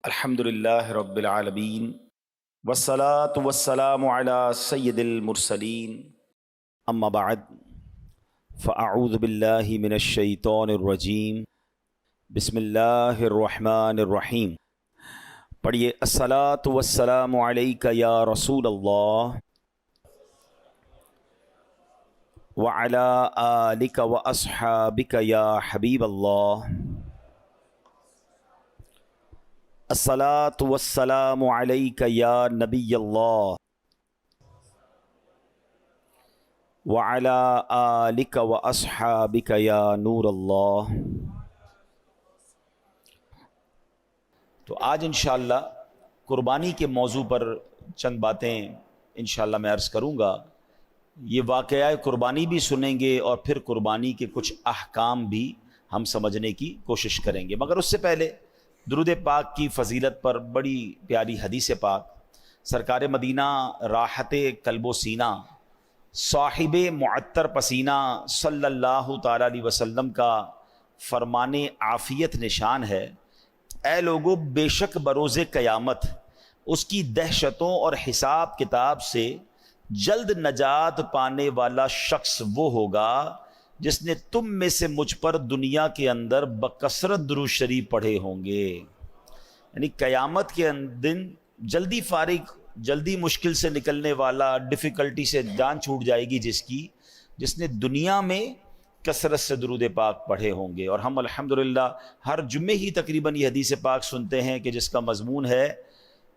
الحمدللہ رب العالمین والصلاة والسلام علی سید المرسلین اما بعد فاعوذ باللہ من الشیطان الرجیم بسم اللہ الرحمن الرحیم۔ پڑھیے الصلاة والسلام علیک یا رسول اللہ وعلی آلک واصحابک یا حبیب اللہ۔ الصلاة والسلام علیک یا نبی اللہ وعلی آلک واصحابک یا نور اللہ۔ تو آج انشاءاللہ قربانی کے موضوع پر چند باتیں انشاءاللہ میں عرض کروں گا۔ یہ واقعہ قربانی بھی سنیں گے اور پھر قربانی کے کچھ احکام بھی ہم سمجھنے کی کوشش کریں گے، مگر اس سے پہلے درود پاک کی فضیلت پر بڑی پیاری حدیث پاک سرکار مدینہ راحت قلب و سینہ صاحب معطر پسینہ صلی اللہ تعالیٰ علیہ وسلم کا فرمان عافیت نشان ہے: اے لوگو، بے شک بروز قیامت اس کی دہشتوں اور حساب کتاب سے جلد نجات پانے والا شخص وہ ہوگا جس نے تم میں سے مجھ پر دنیا کے اندر بکثرت درود شریف پڑھے ہوں گے۔ یعنی قیامت کے دن جلدی فارغ، جلدی مشکل سے نکلنے والا، ڈیفیکلٹی سے جان چھوٹ جائے گی جس نے دنیا میں کثرت سے درود پاک پڑھے ہوں گے۔ اور ہم الحمدللہ ہر جمعے ہی تقریباً یہ حدیث پاک سنتے ہیں کہ جس کا مضمون ہے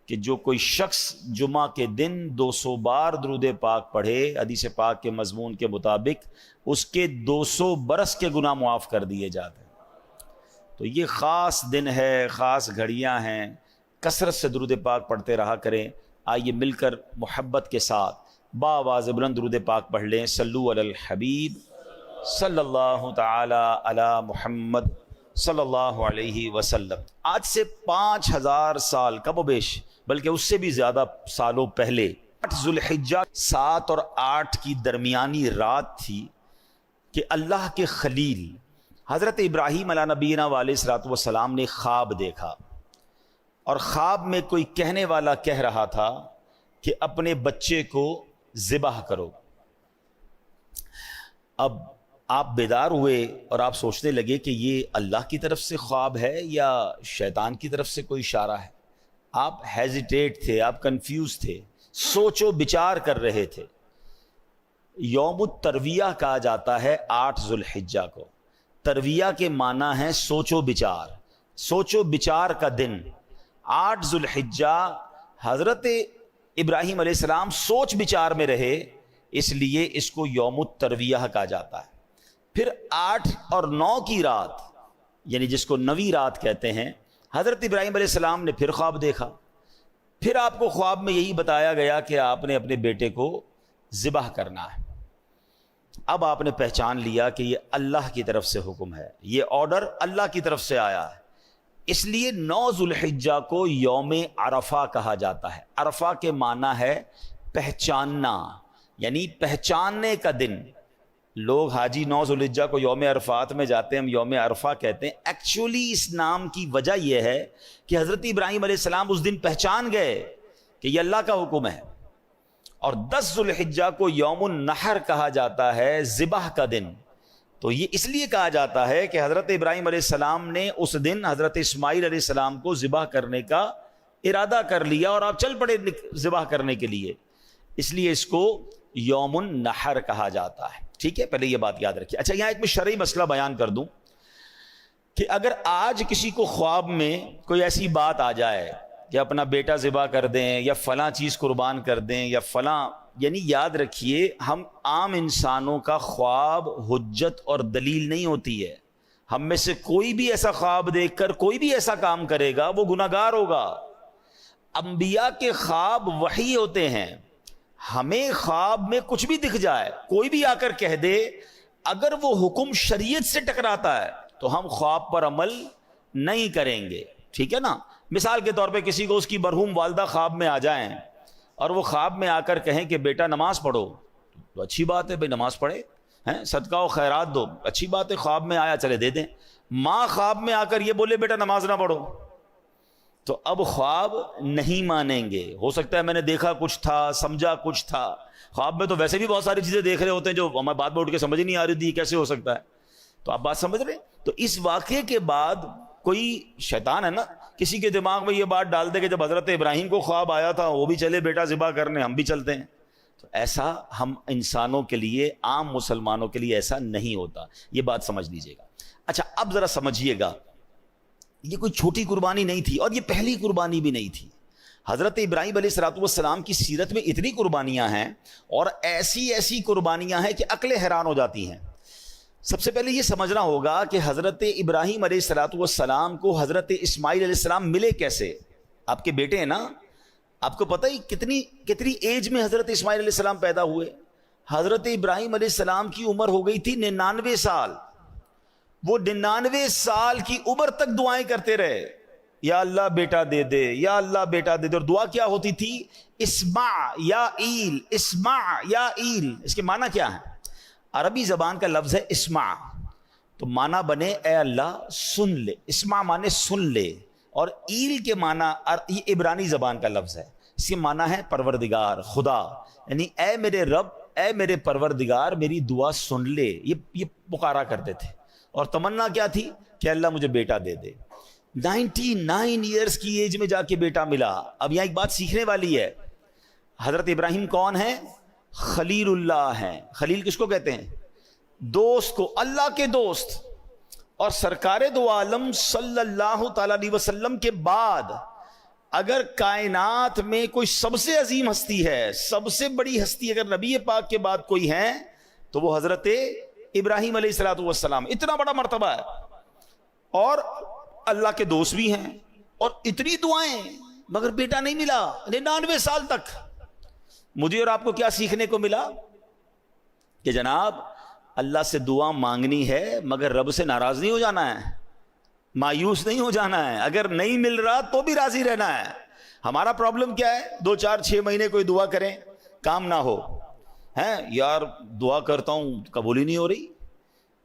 کہ جو کوئی شخص جمعہ کے دن 200 بار درود پاک پڑھے، حدیث پاک کے مضمون کے مطابق اس کے 200 برس کے گناہ معاف کر دیے جاتے ہیں۔ تو یہ خاص دن ہے، خاص گھڑیاں ہیں، کثرت سے درود پاک پڑھتے رہا کریں۔ آئیے مل کر محبت کے ساتھ باآواز بلند درود پاک پڑھ لیں۔ صلو علی الحبیب صلی اللہ تعالی علی محمد صلی اللہ علیہ وسلم۔ آج سے 5000 سال کم و بیش، بلکہ اس سے بھی زیادہ سالوں پہلے 8 ذو الحجہ 7 اور 8 کی درمیانی رات تھی کہ اللہ کے خلیل حضرت ابراہیم علیہ نبینا علیہ الصلوۃ والسلام نے خواب دیکھا، اور خواب میں کوئی کہنے والا کہہ رہا تھا کہ اپنے بچے کو ذبح کرو۔ اب آپ بیدار ہوئے اور آپ سوچنے لگے کہ یہ اللہ کی طرف سے خواب ہے یا شیطان کی طرف سے کوئی اشارہ ہے۔ آپ ہیزیٹیٹ تھے، آپ کنفیوز تھے، سوچ و بچار کر رہے تھے۔ یوم الترویہ کہا جاتا ہے 8 ذو الحجہ کو۔ ترویہ کے معنی ہے سوچ و بچار، سوچ و بچار کا دن 8 ذو الحجہ۔ حضرت ابراہیم علیہ السلام سوچ بچار میں رہے، اس لیے اس کو یوم الترویہ کہا جاتا ہے۔ پھر 8 اور 9 کی رات، یعنی جس کو 9ویں رات کہتے ہیں، حضرت ابراہیم علیہ السلام نے پھر خواب دیکھا۔ پھر آپ کو خواب میں یہی بتایا گیا کہ آپ نے اپنے بیٹے کو ذبح کرنا ہے۔ اب آپ نے پہچان لیا کہ یہ اللہ کی طرف سے حکم ہے، یہ آرڈر اللہ کی طرف سے آیا ہے۔ اس لیے 9 ذو الحجہ کو یوم عرفہ کہا جاتا ہے۔ عرفہ کے معنی ہے پہچاننا، یعنی پہچاننے کا دن۔ لوگ حاجی 9 ذو الحجہ کو یوم عرفات میں جاتے ہیں، ہم یوم عرفہ کہتے ہیں۔ ایکچولی اس نام کی وجہ یہ ہے کہ حضرت ابراہیم علیہ السلام اس دن پہچان گئے کہ یہ اللہ کا حکم ہے۔ اور 10 ذو الحجہ کو یوم النحر کہا جاتا ہے، ذبح کا دن۔ تو یہ اس لیے کہا جاتا ہے کہ حضرت ابراہیم علیہ السلام نے اس دن حضرت اسماعیل علیہ السلام کو ذبح کرنے کا ارادہ کر لیا اور آپ چل پڑے ذبح کرنے کے لیے، اس لیے اس کو یوم النحر کہا جاتا ہے۔ ٹھیک ہے، پہلے یہ بات یاد رکھیے۔ اچھا، یہاں ایک میں شرعی مسئلہ بیان کر دوں کہ اگر آج کسی کو خواب میں کوئی ایسی بات آ جائے کہ اپنا بیٹا ذبح کر دیں یا فلاں چیز قربان کر دیں یا فلاں، یعنی یاد رکھیے ہم عام انسانوں کا خواب حجت اور دلیل نہیں ہوتی ہے۔ ہم میں سے کوئی بھی ایسا خواب دیکھ کر کوئی بھی ایسا کام کرے گا وہ گناہ گار ہوگا۔ انبیاء کے خواب وحی ہوتے ہیں۔ ہمیں خواب میں کچھ بھی دکھ جائے، کوئی بھی آ کر کہہ دے، اگر وہ حکم شریعت سے ٹکراتا ہے تو ہم خواب پر عمل نہیں کریں گے۔ ٹھیک ہے نا؟ مثال کے طور پہ کسی کو اس کی مرحوم والدہ خواب میں آ جائیں اور وہ خواب میں آ کر کہیں کہ بیٹا نماز پڑھو، تو اچھی بات ہے بھائی، نماز پڑھے، صدقہ و خیرات دو، اچھی بات ہے، خواب میں آیا چلے دے دیں۔ ماں خواب میں آ کر یہ بولے بیٹا نماز نہ پڑھو، تو اب خواب نہیں مانیں گے. ہو سکتا ہے میں نے دیکھا کچھ تھا, سمجھا کچھ تھا. خواب میں تو ویسے بھی بہت ساری چیزیں دیکھ رہے ہوتے ہیں جو ہمیں بعد میں اٹھ کے سمجھ ہی نہیں آ رہی تھی کیسے ہو سکتا ہے. تو آپ بات سمجھ رہے ہیں. تو اس واقعے کے بعد کوئی شیطان ہے نا, کسی کے دماغ میں یہ بات ڈال دے کہ جب حضرت ابراہیم کو خواب آیا تھا وہ بھی چلے بیٹا ذبح کرنے, ہم بھی چلتے ہیں. تو ایسا ہم انسانوں کے لیے, عام مسلمانوں کے لیے ایسا نہیں ہوتا. یہ بات سمجھ لیجئے گا. اچھا اب ذرا سمجھیے گا, یہ کوئی چھوٹی قربانی نہیں تھی اور یہ پہلی قربانی بھی نہیں تھی. حضرت ابراہیم علیہ السلام کی سیرت میں اتنی قربانیاں ہیں اور ایسی ایسی قربانیاں ہیں کہ عقلیں حیران ہو جاتی ہیں. سب سے پہلے یہ سمجھنا ہوگا کہ حضرت ابراہیم علیہ السلام کو حضرت اسماعیل علیہ السلام ملے کیسے. آپ کے بیٹے ہیں نا, آپ کو پتہ ہی کتنی ایج میں حضرت اسماعیل علیہ السلام پیدا ہوئے. حضرت ابراہیم علیہ السلام کی عمر ہو گئی تھی 99 سال. وہ 99 سال کی عمر تک دعائیں کرتے رہے, یا اللہ بیٹا دے دے, یا اللہ بیٹا دے دے. اور دعا کیا ہوتی تھی؟ اسمع یا ایل, اسمع یا ایل. اس کے معنی کیا ہے؟ عربی زبان کا لفظ ہے اسمع, تو معنی بنے اے اللہ سن لے. اسمع معنی سن لے, اور ایل کے معنی یہ عبرانی زبان کا لفظ ہے. اس کے معنی ہے پروردگار, خدا. یعنی اے میرے رب, اے میرے پروردگار میری دعا سن لے. یہ پکارا کرتے تھے. اور تمنا کیا تھی؟ کہ اللہ مجھے بیٹا دے دے. 99 ایئرز کی ایج میں جا کے بیٹا ملا. اب یہاں ایک بات سیکھنے والی ہے. حضرت ابراہیم کون ہیں؟ خلیل اللہ ہیں. خلیل کس کو کہتے ہیں؟ دوست کو, اللہ کے دوست. اور سرکار دو عالم صلی اللہ تعالی علیہ وسلم کے بعد اگر کائنات میں کوئی سب سے عظیم ہستی ہے, سب سے بڑی ہستی اگر نبی پاک کے بعد کوئی ہے تو وہ حضرت ابراہیم علیہ السلام. اتنا بڑا مرتبہ ہے, اور اللہ کے دوست بھی ہیں, اور اتنی دعائیں, مگر بیٹا نہیں ملا 99 سال تک. مجھے اور آپ کو کیا سیکھنے کو ملا؟ کہ جناب اللہ سے دعا مانگنی ہے مگر رب سے ناراض نہیں ہو جانا ہے, مایوس نہیں ہو جانا ہے. اگر نہیں مل رہا تو بھی راضی رہنا ہے. ہمارا پرابلم کیا ہے؟ 2 4 6 مہینے کوئی دعا کریں, کام نہ ہو, ہیں یار دعا کرتا ہوں قبول ہی نہیں ہو رہی.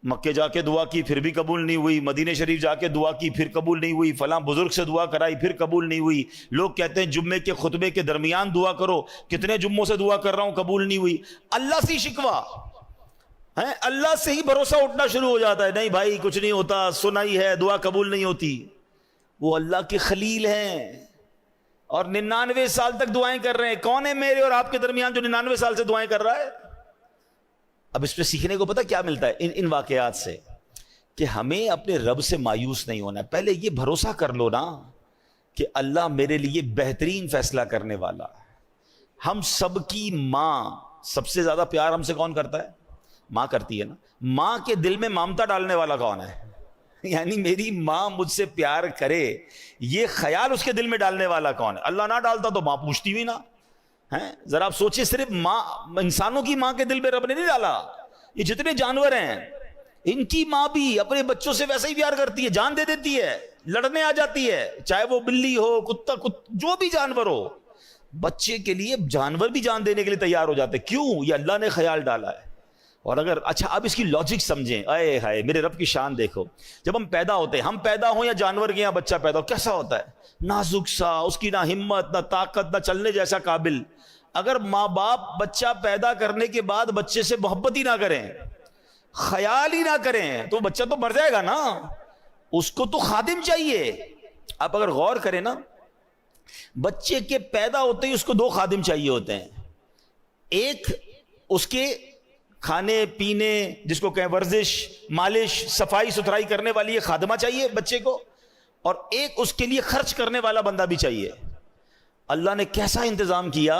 مکے جا کے دعا کی پھر بھی قبول نہیں ہوئی, مدینہ شریف جا کے دعا کی پھر قبول نہیں ہوئی, فلاں بزرگ سے دعا کرائی پھر قبول نہیں ہوئی. لوگ کہتے ہیں جمعے کے خطبے کے درمیان دعا کرو, کتنے جمعوں سے دعا کر رہا ہوں قبول نہیں ہوئی. اللہ سے شکوا ہے, اللہ سے ہی بھروسہ اٹھنا شروع ہو جاتا ہے. نہیں بھائی کچھ نہیں ہوتا, سنا ہی ہے, دعا قبول نہیں ہوتی. وہ اللہ کے خلیل ہیں اور 99 سال تک دعائیں کر رہے ہیں. کون ہے میرے اور آپ کے درمیان جو 99 سال سے دعائیں کر رہا ہے؟ اب اس پہ سیکھنے کو پتہ کیا ملتا ہے ان واقعات سے؟ کہ ہمیں اپنے رب سے مایوس نہیں ہونا. پہلے یہ بھروسہ کر لو نا کہ اللہ میرے لیے بہترین فیصلہ کرنے والا. ہم سب کی ماں, سب سے زیادہ پیار ہم سے کون کرتا ہے؟ ماں کرتی ہے نا. ماں کے دل میں ممتا ڈالنے والا کون ہے؟ یعنی میری ماں مجھ سے پیار کرے, یہ خیال اس کے دل میں ڈالنے والا کون ہے؟ اللہ نہ ڈالتا تو ماں پوچھتی بھی نا. ذرا آپ سوچیں, صرف ماں, انسانوں کی ماں کے دل میں رب نے نہیں ڈالا. یہ جتنے جانور ہیں ان کی ماں بھی اپنے بچوں سے ویسا ہی پیار کرتی ہے, جان دے دیتی ہے, لڑنے آ جاتی ہے, چاہے وہ بلی ہو, کتا, جو بھی جانور ہو. بچے کے لیے جانور بھی جان دینے کے لیے تیار ہو جاتے. کیوں؟ یہ اللہ نے خیال ڈالا ہے. اور اگر اچھا اب اس کی لاجک سمجھیں, اے ہائے میرے رب کی شان دیکھو. جب ہم پیدا ہوتے ہیں, ہم پیدا ہوں یا جانور کے یہاں بچہ پیدا ہو, کیسا ہوتا ہے؟ نازک سا, اس کی نہ ہمت نہ طاقت نہ چلنے جیسا قابل. اگر ماں باپ بچہ پیدا کرنے کے بعد بچے سے محبت ہی نہ کریں, خیال ہی نہ کریں, تو بچہ تو مر جائے گا نا. اس کو تو خادم چاہیے. آپ اگر غور کریں نا, بچے کے پیدا ہوتے ہی اس کو 2 خادم چاہیے ہوتے ہیں. ایک اس کے کھانے پینے, جس کو کہیں ورزش, مالش, صفائی ستھرائی کرنے والی ایک خادمہ چاہیے بچے کو, اور ایک اس کے لیے خرچ کرنے والا بندہ بھی چاہیے. اللہ نے کیسا انتظام کیا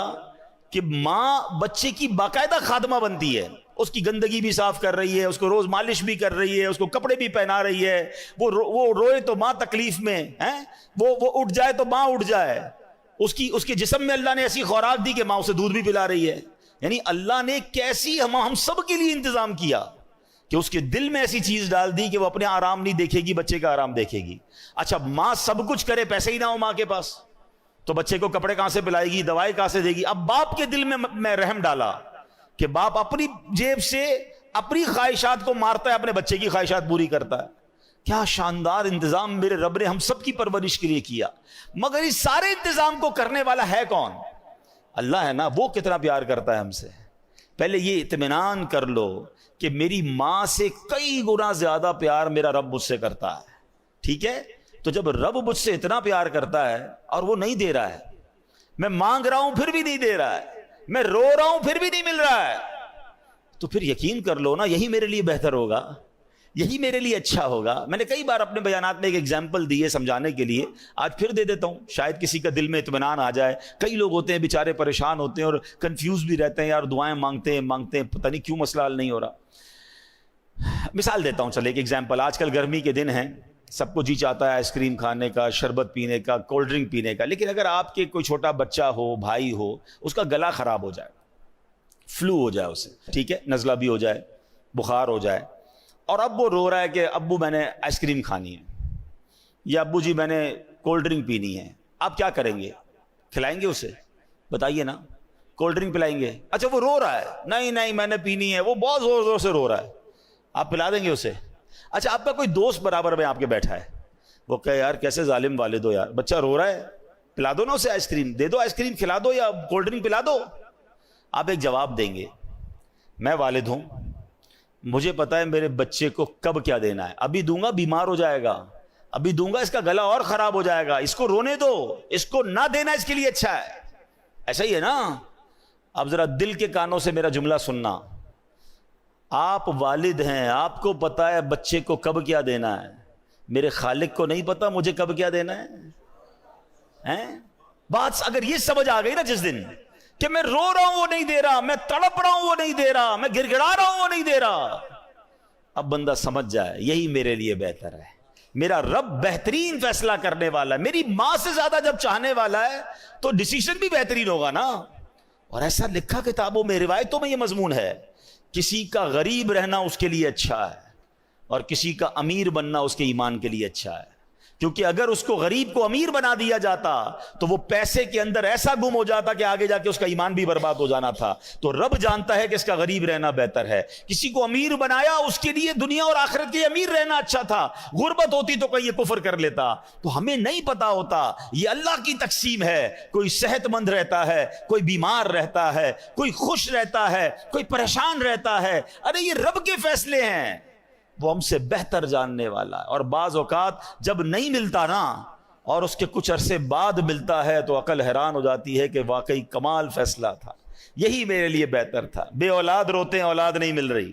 کہ ماں بچے کی باقاعدہ خادمہ بنتی ہے. اس کی گندگی بھی صاف کر رہی ہے, اس کو روز مالش بھی کر رہی ہے, اس کو کپڑے بھی پہنا رہی ہے. وہ روئے تو ماں تکلیف میں ہے, وہ اٹھ جائے تو ماں اٹھ جائے. اس کے جسم میں اللہ نے ایسی خوراک دی کہ ماں اسے دودھ بھی پلا رہی ہے. یعنی اللہ نے کیسی ہم سب کے لیے انتظام کیا کہ اس کے دل میں ایسی چیز ڈال دی کہ وہ اپنے آرام نہیں دیکھے گی, بچے کا آرام دیکھے گی. اچھا ماں سب کچھ کرے, پیسے ہی نہ ہو ماں کے پاس, تو بچے کو کپڑے کہاں سے پلائے گی, دوائی کہاں سے دے گی. اب باپ کے دل میں رحم ڈالا کہ باپ اپنی جیب سے اپنی خواہشات کو مارتا ہے, اپنے بچے کی خواہشات پوری کرتا ہے. کیا شاندار انتظام میرے رب نے ہم سب کی پرورش کے لیے کیا. مگر اس سارے انتظام کو کرنے والا ہے کون؟ اللہ ہے نا. وہ کتنا پیار کرتا ہے ہم سے. پہلے یہ اطمینان کر لو کہ میری ماں سے کئی گنا زیادہ پیار میرا رب مجھ سے کرتا ہے. ٹھیک ہے؟ تو جب رب مجھ سے اتنا پیار کرتا ہے اور وہ نہیں دے رہا ہے, میں مانگ رہا ہوں پھر بھی نہیں دے رہا ہے, میں رو رہا ہوں پھر بھی نہیں مل رہا ہے, تو پھر یقین کر لو نا یہی میرے لیے بہتر ہوگا, یہی میرے لیے اچھا ہوگا. میں نے کئی بار اپنے بیانات میں ایک ایگزامپل دی ہے سمجھانے کے لیے, آج پھر دے دیتا ہوں, شاید کسی کا دل میں اطمینان آ جائے. کئی لوگ ہوتے ہیں بیچارے پریشان ہوتے ہیں اور کنفیوز بھی رہتے ہیں, یار دعائیں مانگتے ہیں پتہ نہیں کیوں مسئلہ حل نہیں ہو رہا. مثال دیتا ہوں, چلے ایک ایگزامپل. آج کل گرمی کے دن ہیں, سب کو جی چاہتا ہے آئس کریم کھانے کا, شربت پینے کا, کولڈ ڈرنک پینے کا. لیکن اگر آپ کے کوئی چھوٹا بچہ ہو, بھائی ہو, اس کا گلا خراب ہو جائے, فلو ہو جائے اسے, ٹھیک ہے, نزلہ بھی ہو جائے, بخار ہو جائے, اور اب وہ رو رہا ہے کہ ابو میں نے آئس کریم کھانی ہے, یا ابو جی میں نے کولڈ ڈرنک پینی ہے, آپ کیا کریں گے؟ کھلائیں گے اسے؟ بتائیے نا. کولڈ ڈرنک پلائیں گے؟ اچھا وہ رو رہا ہے, نہیں میں نے پینی ہے, وہ بہت زور زور سے رو رہا ہے, آپ پلا دیں گے اسے؟ اچھا آپ کا کوئی دوست برابر میں آپ کے بیٹھا ہے, وہ کہے یار کیسے ظالم والد ہو یار, بچہ رو رہا ہے, پلا دو نا اسے آئس کریم, دے دو آئس کریم, کھلا دو یا کولڈ ڈرنک پلا دو. آپ ایک جواب دیں گے, میں والد ہوں, مجھے پتا ہے میرے بچے کو کب کیا دینا ہے, ابھی دوں گا بیمار ہو جائے گا, ابھی دوں گا اس کا گلا اور خراب ہو جائے گا, اس کو رونے دو, اس کو نہ دینا اس کے لیے اچھا ہے. ایسا ہی ہے نا. اب ذرا دل کے کانوں سے میرا جملہ سننا, آپ والد ہیں, آپ کو پتا ہے بچے کو کب کیا دینا ہے, میرے خالق کو نہیں پتا مجھے کب کیا دینا ہے؟ بات اگر یہ سمجھ آ گئی نا جس دن کہ میں رو رہا ہوں وہ نہیں دے رہا, میں تڑپ رہا ہوں وہ نہیں دے رہا, میں گڑ گڑا رہا ہوں وہ نہیں دے رہا, اب بندہ سمجھ جائے یہی میرے لیے بہتر ہے. میرا رب بہترین فیصلہ کرنے والا ہے, میری ماں سے زیادہ جب چاہنے والا ہے تو ڈیسیژن بھی بہترین ہوگا نا. اور ایسا لکھا کتابوں میں, روایتوں میں یہ مضمون ہے, کسی کا غریب رہنا اس کے لیے اچھا ہے اور کسی کا امیر بننا اس کے ایمان کے لیے اچھا ہے. کیونکہ اگر اس کو غریب کو امیر بنا دیا جاتا تو وہ پیسے کے اندر ایسا گم ہو جاتا کہ آگے جا کے اس کا ایمان بھی برباد ہو جانا تھا. تو رب جانتا ہے کہ اس کا غریب رہنا بہتر ہے. کسی کو امیر بنایا, اس کے لیے دنیا اور آخرت کے امیر رہنا اچھا تھا, غربت ہوتی تو کہیں یہ کفر کر لیتا. تو ہمیں نہیں پتا ہوتا, یہ اللہ کی تقسیم ہے. کوئی صحت مند رہتا ہے, کوئی بیمار رہتا ہے, کوئی خوش رہتا ہے, کوئی پریشان رہتا ہے. ارے یہ رب کے فیصلے ہیں, وہ ہم سے بہتر جاننے والا ہے. اور بعض اوقات جب نہیں ملتا نا اور اس کے کچھ عرصے بعد ملتا ہے تو عقل حیران ہو جاتی ہے کہ واقعی کمال فیصلہ تھا, یہی میرے لیے بہتر تھا. بے اولاد روتے ہیں اولاد نہیں مل رہی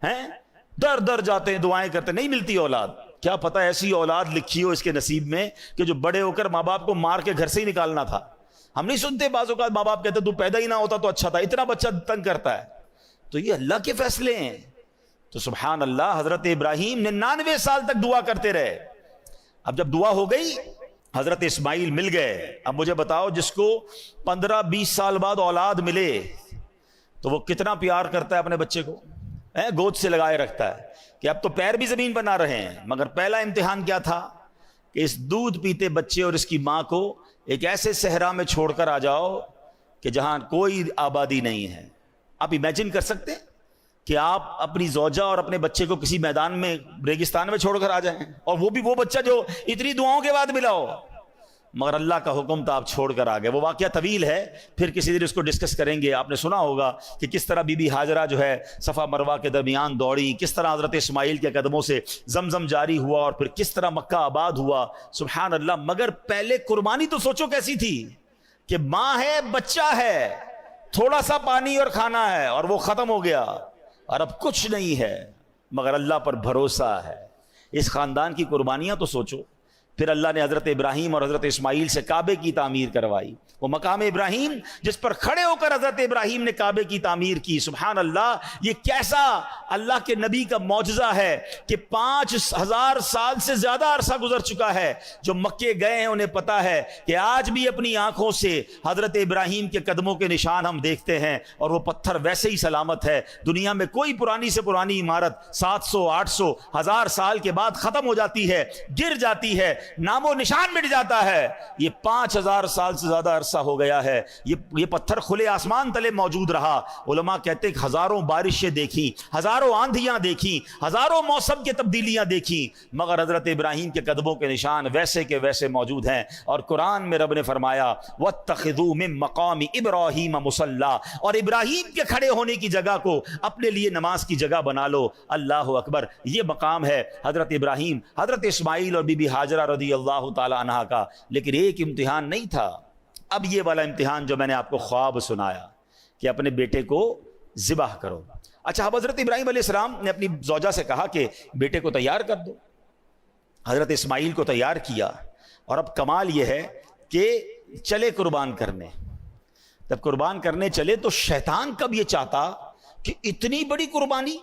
ہیں, در در جاتے ہیں دعائیں کرتے, نہیں ملتی اولاد. کیا پتہ ایسی اولاد لکھی ہو اس کے نصیب میں کہ جو بڑے ہو کر ماں باپ کو مار کے گھر سے ہی نکالنا تھا. ہم نہیں سنتے بعض اوقات ماں باپ کہتے تو پیدا ہی نہ ہوتا تو اچھا تھا, اتنا بچہ تنگ کرتا ہے. تو یہ اللہ کے فیصلے ہیں. تو سبحان اللہ, حضرت ابراہیم 99 سال تک دعا کرتے رہے. اب جب دعا ہو گئی, حضرت اسماعیل مل گئے. اب مجھے بتاؤ جس کو 15-20 سال بعد اولاد ملے تو وہ کتنا پیار کرتا ہے اپنے بچے کو, گود سے لگائے رکھتا ہے کہ اب تو پیر بھی زمین پر نہ رہے ہیں. مگر پہلا امتحان کیا تھا کہ اس دودھ پیتے بچے اور اس کی ماں کو ایک ایسے صحرا میں چھوڑ کر آ جاؤ کہ جہاں کوئی آبادی نہیں ہے. آپ امیجن کر سکتے ہیں کہ آپ اپنی زوجہ اور اپنے بچے کو کسی میدان میں, ریگستان میں چھوڑ کر آ جائیں, اور وہ بھی وہ بچہ جو اتنی دعاؤں کے بعد ملا ہو. مگر اللہ کا حکم تھا, آپ چھوڑ کر آ گئے. وہ واقعہ طویل ہے, پھر کسی دن اس کو ڈسکس کریں گے. آپ نے سنا ہوگا کہ کس طرح بی بی ہاجرہ جو ہے صفا مروہ کے درمیان دوڑی, کس طرح حضرت اسماعیل کے قدموں سے زمزم جاری ہوا, اور پھر کس طرح مکہ آباد ہوا. سبحان اللہ. مگر پہلے قربانی تو سوچو کیسی تھی کہ ماں ہے, بچہ ہے, تھوڑا سا پانی اور کھانا ہے اور وہ ختم ہو گیا, اور اب کچھ نہیں ہے مگر اللہ پر بھروسہ ہے. اس خاندان کی قربانیاں تو سوچو. پھر اللہ نے حضرت ابراہیم اور حضرت اسماعیل سے کعبے کی تعمیر کروائی. وہ مقام ابراہیم جس پر کھڑے ہو کر حضرت ابراہیم نے کعبے کی تعمیر کی. سبحان اللہ. یہ کیسا اللہ کے نبی کا معجزہ ہے کہ 5000 سال سے زیادہ عرصہ گزر چکا ہے. جو مکے گئے ہیں انہیں پتا ہے کہ آج بھی اپنی آنکھوں سے حضرت ابراہیم کے قدموں کے نشان ہم دیکھتے ہیں, اور وہ پتھر ویسے ہی سلامت ہے. دنیا میں کوئی پرانی سے پرانی عمارت 700 800 1000 سال کے بعد ختم ہو جاتی ہے, گر جاتی ہے, نام و نشان مٹ جاتا ہے. یہ 5000 سال سے زیادہ عرصہ ہو گیا ہے یہ پتھر کھلے آسمان تلے موجود رہا. علماء کہتے ہیں کہ ہزاروں بارشیں دیکھی, ہزاروں آندھیاں دیکھی, ہزاروں موسم کی تبدیلیاں دیکھی, مگر حضرت ابراہیم کے قدموں کے نشان ویسے کے ویسے موجود ہیں. اور قرآن میں رب نے فرمایا وَاتَّخِذُوا مِن مَقَامِ إِبْرَاهِيمَ مُصَلَّى, اور ابراہیم کے کھڑے ہونے کی جگہ کو اپنے لیے نماز کی جگہ بنا لو. اللہ اکبر. یہ مقام ہے حضرت ابراہیم, حضرت اسماعیل اور بی بی ہاجرہ رضی اللہ تعالی عنہا کا. لیکن ایک امتحان نہیں تھا. اب یہ والا امتحان جو میں نے آپ کو خواب سنایا کہ اپنے بیٹے کو ذبح کرو. اچھا, اب حضرت ابراہیم علیہ السلام نے اپنی زوجہ سے کہا کہ بیٹے کو تیار کر دو. حضرت اسماعیل کو تیار کیا, اور اب کمال یہ ہے کہ چلے قربان کرنے. جب قربان کرنے چلے تو شیطان کب یہ چاہتا کہ اتنی بڑی قربانی,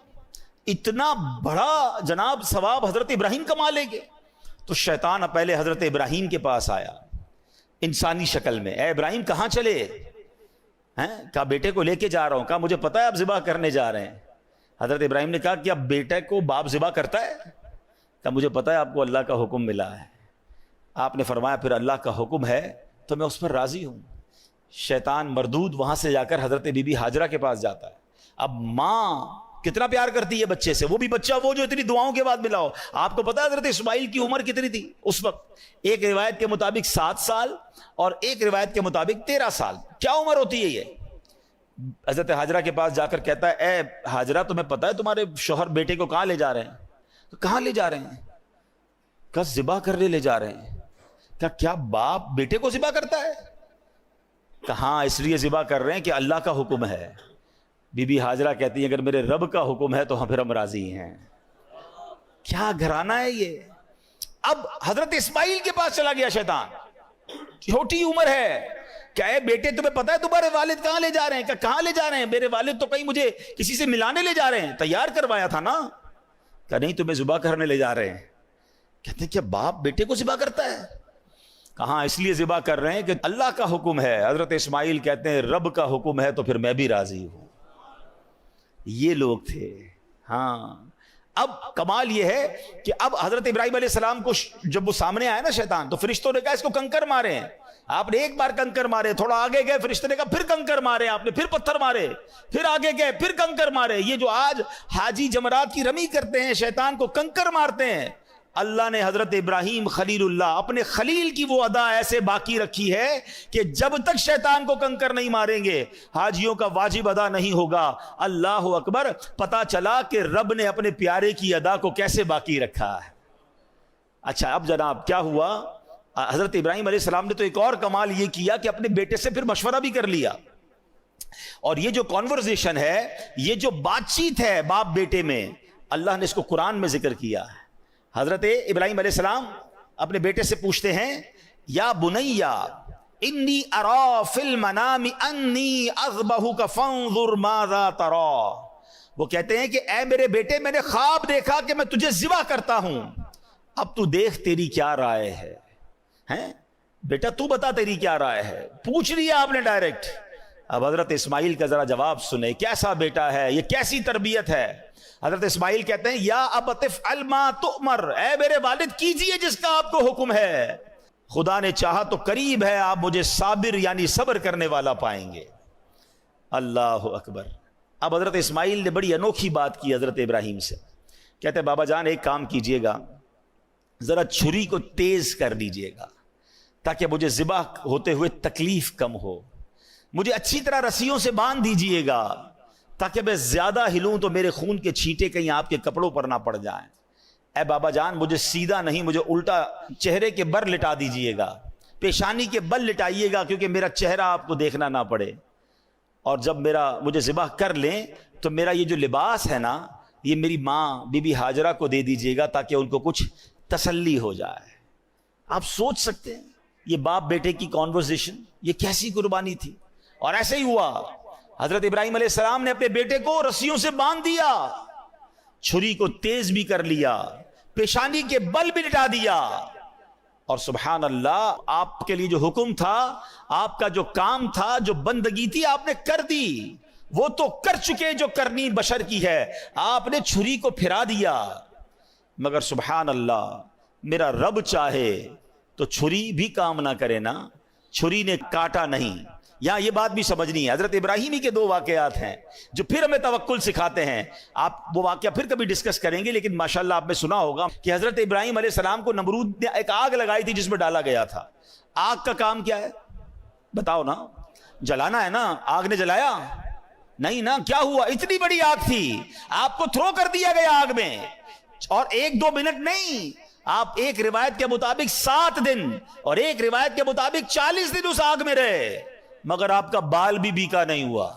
اتنا بڑا جناب ثواب حضرت ابراہیم کما لیں گے. تو شیطان پہلے حضرت ابراہیم کے پاس آیا انسانی شکل میں. اے ابراہیم کہاں چلے ہیں؟ کہا بیٹے کو لے کے جا رہا ہوں. کہا مجھے پتا ہے آپ ذبح کرنے جا رہے ہیں. حضرت ابراہیم نے کہا کہ اب بیٹے کو باپ ذبح کرتا ہے؟ کہا مجھے پتا ہے آپ کو اللہ کا حکم ملا ہے. آپ نے فرمایا پھر اللہ کا حکم ہے تو میں اس پر راضی ہوں. شیطان مردود وہاں سے جا کر حضرت بی بی ہاجرہ کے پاس جاتا ہے. اب ماں کتنا پیار کرتی ہے بچے سے, وہ بھی بچہ وہ جو اتنی دعاؤں کے بعد ملا ہو. آپ کو پتا ہے حضرت اسماعیل کی عمر کتنی تھی اس وقت؟ ایک روایت کے مطابق 7 سال اور ایک روایت کے مطابق 13 سال. کیا عمر ہوتی ہے یہ؟ حضرت ہاجرہ کے پاس جا کر کہتا ہے اے ہاجرہ تمہیں پتا ہے تمہارے شوہر بیٹے کو کہاں لے جا رہے ہیں؟ تو کہاں لے جا رہے ہیں؟ کہا ذبح کرنے لے جا رہے ہیں. کہا کیا باپ بیٹے کو ذبح کرتا ہے؟ کہاں اس لیے ذبح کر رہے ہیں کہ اللہ کا حکم ہے. بی بی ہاجرہ کہتی ہے اگر میرے رب کا حکم ہے تو پھر ہم راضی ہیں. کیا گھرانہ ہے یہ. اب حضرت اسماعیل کے پاس چلا گیا شیطان, چھوٹی عمر ہے. کیا ہے بیٹے تمہیں پتا ہے تمہارے والد کہاں لے جا رہے ہیں؟ کہاں لے جا رہے ہیں؟ میرے والد تو کہیں مجھے کسی سے ملانے لے جا رہے ہیں, تیار کروایا تھا نا. کہا نہیں تمہیں ذبح کرنے لے جا رہے ہیں. کہتے ہیں کیا باپ بیٹے کو ذبح کرتا ہے؟ کہاں اس لیے ذبح کر رہے ہیں کہ اللہ کا حکم ہے. حضرت اسماعیل کہتے ہیں رب کا حکم ہے تو پھر میں بھی راضی ہوں. یہ لوگ تھے. ہاں, اب کمال یہ ہے کہ اب حضرت ابراہیم علیہ السلام کو جب وہ سامنے آیا نا شیطان, تو فرشتوں نے کہا اس کو کنکر مارے ہیں. آپ نے ایک بار کنکر مارے, تھوڑا آگے گئے فرشتے نے کہا پھر کنکر مارے, آپ نے پھر پتھر مارے, پھر آگے گئے پھر کنکر مارے. یہ جو آج حاجی جمرات کی رمی کرتے ہیں شیطان کو کنکر مارتے ہیں, اللہ نے حضرت ابراہیم خلیل اللہ اپنے خلیل کی وہ ادا ایسے باقی رکھی ہے کہ جب تک شیطان کو کنکر نہیں ماریں گے حاجیوں کا واجب ادا نہیں ہوگا. اللہ اکبر. پتا چلا کہ رب نے اپنے پیارے کی ادا کو کیسے باقی رکھا ہے. اچھا, اب جناب کیا ہوا؟ حضرت ابراہیم علیہ السلام نے تو ایک اور کمال یہ کیا کہ اپنے بیٹے سے پھر مشورہ بھی کر لیا. اور یہ جو کانورزیشن ہے, یہ جو بات چیت ہے باپ بیٹے میں, اللہ نے اس کو قرآن میں ذکر کیا ہے. حضرت ابراہیم علیہ السلام اپنے بیٹے سے پوچھتے ہیں یا بنیا انی ارا فی المنام انی اذبحک فانظر ماذا ترا. وہ کہتے ہیں کہ اے میرے بیٹے میں نے خواب دیکھا کہ میں تجھے ذبح کرتا ہوں, اب تو دیکھ تیری کیا رائے ہے. ہیں بیٹا تو بتا تیری کیا رائے ہے. پوچھ لیا آپ نے ڈائریکٹ. اب حضرت اسماعیل کا ذرا جواب سنیں, کیسا بیٹا ہے یہ, کیسی تربیت ہے. حضرت اسماعیل کہتے ہیں یا ابت افعل ما تؤمر, اے میرے والد کیجئے جس کا آپ کو حکم ہے. خدا نے چاہا تو قریب ہے آپ مجھے صابر یعنی صبر کرنے والا پائیں گے. اللہ اکبر. اب حضرت اسماعیل نے بڑی انوکھی بات کی حضرت ابراہیم سے. کہتے ہیں بابا جان ایک کام کیجئے گا, ذرا چھری کو تیز کر دیجئے گا تاکہ مجھے ذبح ہوتے ہوئے تکلیف کم ہو. مجھے اچھی طرح رسیوں سے باندھ دیجئے گا تاکہ میں زیادہ ہلوں تو میرے خون کے چھینٹے کہیں آپ کے کپڑوں پر نہ پڑ جائیں. اے بابا جان مجھے سیدھا نہیں, مجھے الٹا چہرے کے بر لٹا دیجئے گا, پیشانی کے بل لٹائیے گا کیونکہ میرا چہرہ آپ کو دیکھنا نہ پڑے. اور جب مجھے ذبح کر لیں تو میرا یہ جو لباس ہے نا یہ میری ماں بی بی ہاجرہ کو دے دیجئے گا تاکہ ان کو کچھ تسلی ہو جائے. آپ سوچ سکتے ہیں یہ باپ بیٹے کی کانورسیشن, یہ کیسی قربانی تھی. اور ایسے ہی ہوا, حضرت ابراہیم علیہ السلام نے اپنے بیٹے کو رسیوں سے باندھ دیا, چھری کو تیز بھی کر لیا, پیشانی کے بل بھی لٹا دیا. اور سبحان اللہ, آپ کے لیے جو حکم تھا, آپ کا جو کام تھا, جو بندگی تھی آپ نے کر دی. وہ تو کر چکے جو کرنی بشر کی ہے, آپ نے چھری کو پھرا دیا. مگر سبحان اللہ میرا رب چاہے تو چھری بھی کام نہ کرے نا, چھری نے کاٹا نہیں. یہاں یہ بات بھی سمجھنی ہے. حضرت ابراہیمی کے 2 واقعات ہیں جو پھر ہمیں توکل سکھاتے ہیں. آپ وہ واقعہ پھر کبھی ڈسکس کریں گے, لیکن ماشاءاللہ آپ نے سنا ہوگا کہ حضرت ابراہیم علیہ السلام کو نمرود نے ایک آگ لگائی تھی جس میں ڈالا گیا تھا. آگ کا کام کیا ہے بتاؤ نا, جلانا ہے نا. آگ نے جلایا نہیں نا. کیا ہوا, اتنی بڑی آگ تھی, آپ کو تھرو کر دیا گیا آگ میں, اور 1-2 منٹ نہیں, آپ ایک روایت کے مطابق 7 دن اور ایک روایت کے مطابق 40 دن اس آگ میں رہے, مگر آپ کا بال بھی بیکا نہیں ہوا.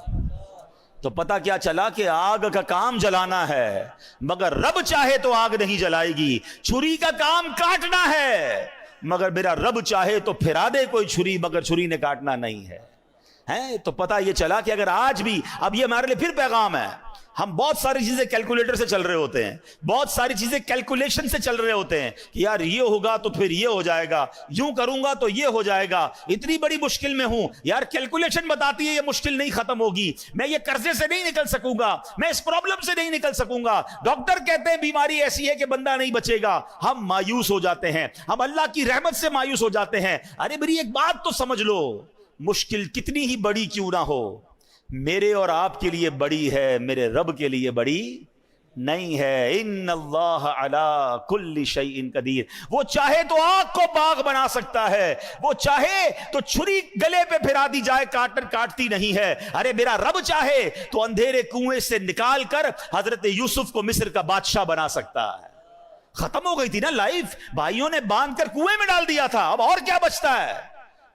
تو پتہ کیا چلا کہ آگ کا کام جلانا ہے, مگر رب چاہے تو آگ نہیں جلائے گی. چھری کا کام کاٹنا ہے, مگر میرا رب چاہے تو پھرا دے کوئی چھری, مگر چھری نے کاٹنا نہیں ہے. تو پتہ یہ چلا کہ اگر آج بھی, اب یہ ہمارے لیے پھر پیغام ہے, ہم بہت ساری چیزیں کیلکولیٹر سے چل رہے ہوتے ہیں, بہت ساری چیزیں کیلکولیشن سے چل رہے ہوتے ہیں کہ یار یہ ہوگا تو پھر یہ ہو جائے گا, یوں کروں گا تو یہ ہو جائے گا, اتنی بڑی مشکل میں ہوں, یار کیلکولیشن بتاتی ہے یہ مشکل نہیں ختم ہوگی, میں یہ قرضے سے نہیں نکل سکوں گا, میں اس پرابلم سے نہیں نکل سکوں گا, ڈاکٹر کہتے ہیں بیماری ایسی ہے کہ بندہ نہیں بچے گا. ہم مایوس ہو جاتے ہیں, ہم اللہ کی رحمت سے مایوس ہو جاتے ہیں. ارے میری ایک بات تو سمجھ لو, مشکل کتنی ہی بڑی کیوں نہ ہو, میرے اور آپ کے لیے بڑی ہے, میرے رب کے لیے بڑی نہیں ہے. ان اللہ علی کل شیء قدیر. وہ چاہے تو آگ کو باغ بنا سکتا ہے, وہ چاہے تو چھری گلے پہ پھرا دی جائے, کاٹتی نہیں ہے. ارے میرا رب چاہے تو اندھیرے کنویں سے نکال کر حضرت یوسف کو مصر کا بادشاہ بنا سکتا ہے. ختم ہو گئی تھی نا لائف, بھائیوں نے باندھ کر کنویں میں ڈال دیا تھا, اب اور کیا بچتا ہے,